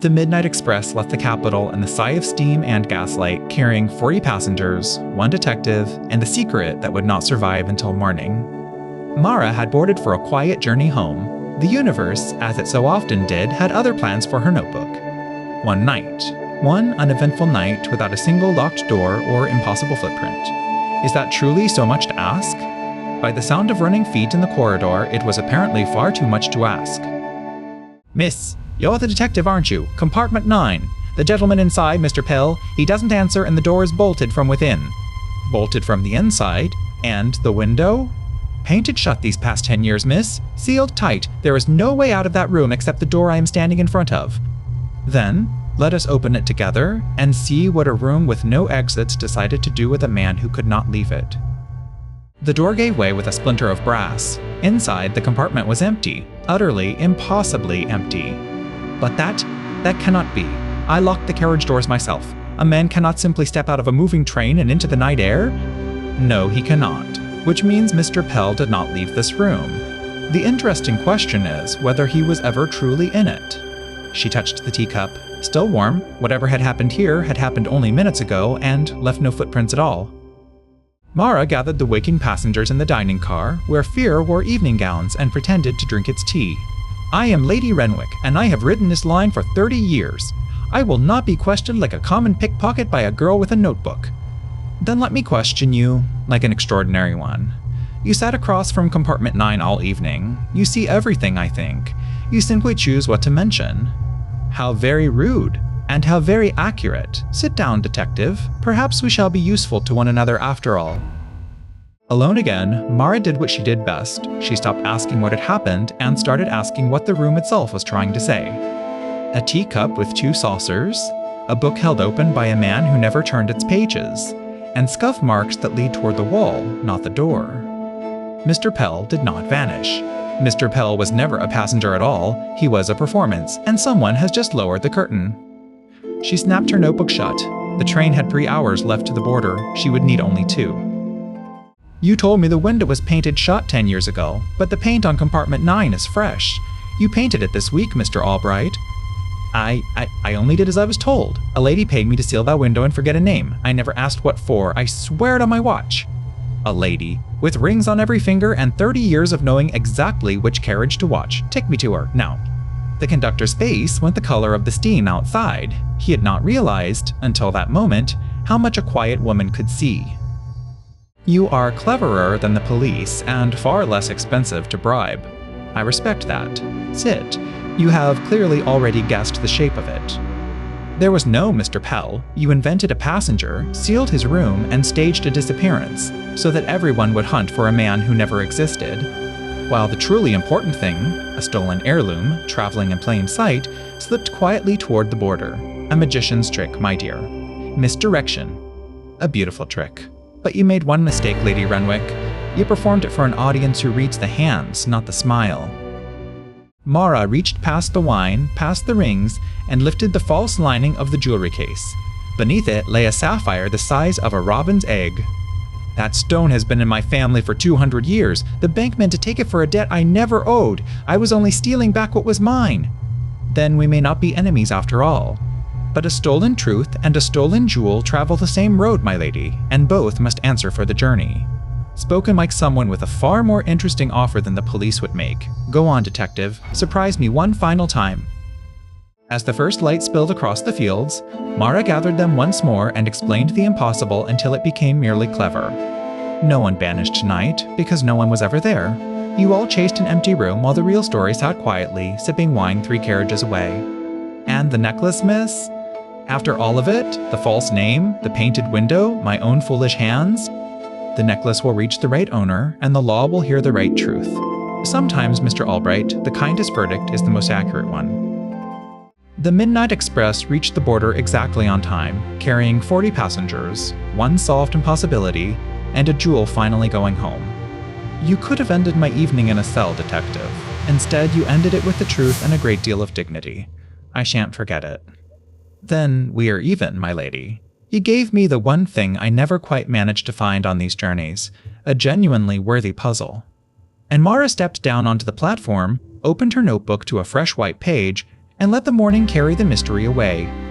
The Midnight Express left the capital in the sigh of steam and gaslight, carrying 40 passengers, 1 detective, and the secret that would not survive until morning. Mara had boarded for a quiet journey home. The universe, as it so often did, had other plans for her notebook. One uneventful night without a single locked door or impossible footprint. Is that truly so much to ask? By the sound of running feet in the corridor, it was apparently far too much to ask. "Miss, you're the detective, aren't you? Compartment 9. The gentleman inside, Mr. Pell, he doesn't answer and the door is bolted from within." Bolted from the inside? And the window? "Painted shut these past 10 years, miss. Sealed tight. There is no way out of that room except the door I am standing in front of." Then, let us open it together and see what a room with no exits decided to do with a man who could not leave it. The door gave way with a splinter of brass. Inside, the compartment was empty, utterly, impossibly empty. But that cannot be. I locked the carriage doors myself. A man cannot simply step out of a moving train and into the night air? No, he cannot, which means Mr. Pell did not leave this room. The interesting question is whether he was ever truly in it. She touched the teacup. Still warm, whatever had happened here had happened only minutes ago and left no footprints at all. Mara gathered the waking passengers in the dining car, where Fear wore evening gowns and pretended to drink its tea. "I am Lady Renwick, and I have ridden this line for 30 years. I will not be questioned like a common pickpocket by a girl with a notebook." "Then let me question you like an extraordinary one. You sat across from Compartment 9 all evening. You see everything, I think. You simply choose what to mention." "How very rude. And how very accurate. Sit down, detective. Perhaps we shall be useful to one another after all." Alone again, Mara did what she did best. She stopped asking what had happened and started asking what the room itself was trying to say. A teacup with 2 saucers, a book held open by a man who never turned its pages, and scuff marks that lead toward the wall, not the door. Mr. Pell did not vanish. Mr. Pell was never a passenger at all. He was a performance, and someone has just lowered the curtain. She snapped her notebook shut. The train had 3 hours left to the border. She would need only 2. "You told me the window was painted shut 10 years ago, but the paint on Compartment 9 is fresh. You painted it this week, Mr. Albright." I only did as I was told. A lady paid me to seal that window and forget a name. I never asked what for. I swear it on my watch." "A lady, with rings on every finger and 30 years of knowing exactly which carriage to watch. Take me to her, now." The conductor's face went the color of the steam outside. He had not realized, until that moment, how much a quiet woman could see. "You are cleverer than the police and far less expensive to bribe. I respect that. Sit. You have clearly already guessed the shape of it. There was no Mr. Pell. You invented a passenger, sealed his room, and staged a disappearance, so that everyone would hunt for a man who never existed. While the truly important thing, a stolen heirloom, traveling in plain sight, slipped quietly toward the border. A magician's trick, my dear. Misdirection. A beautiful trick. But you made one mistake, Lady Renwick. You performed it for an audience who reads the hands, not the smile." Mara reached past the wine, past the rings, and lifted the false lining of the jewelry case. Beneath it lay a sapphire the size of a robin's egg. "That stone has been in my family for 200 years. The bank meant to take it for a debt I never owed. I was only stealing back what was mine." "Then we may not be enemies after all. But a stolen truth and a stolen jewel travel the same road, my lady, and both must answer for the journey." Spoken like someone with a far more interesting offer than the police would make. "Go on, detective. Surprise me one final time." As the first light spilled across the fields, Mara gathered them once more and explained the impossible until it became merely clever. No one banished tonight, because no one was ever there. You all chased an empty room while the real story sat quietly, sipping wine 3 carriages away. And the necklace, miss? After all of it, the false name, the painted window, my own foolish hands? The necklace will reach the right owner, and the law will hear the right truth. Sometimes, Mr. Albright, the kindest verdict is the most accurate one. The Midnight Express reached the border exactly on time, carrying 40 passengers, 1 solved impossibility, and a jewel finally going home. You could have ended my evening in a cell, detective. Instead, you ended it with the truth and a great deal of dignity. I shan't forget it. Then we are even, my lady. You gave me the one thing I never quite managed to find on these journeys, a genuinely worthy puzzle. And Mara stepped down onto the platform, opened her notebook to a fresh white page, and let the morning carry the mystery away.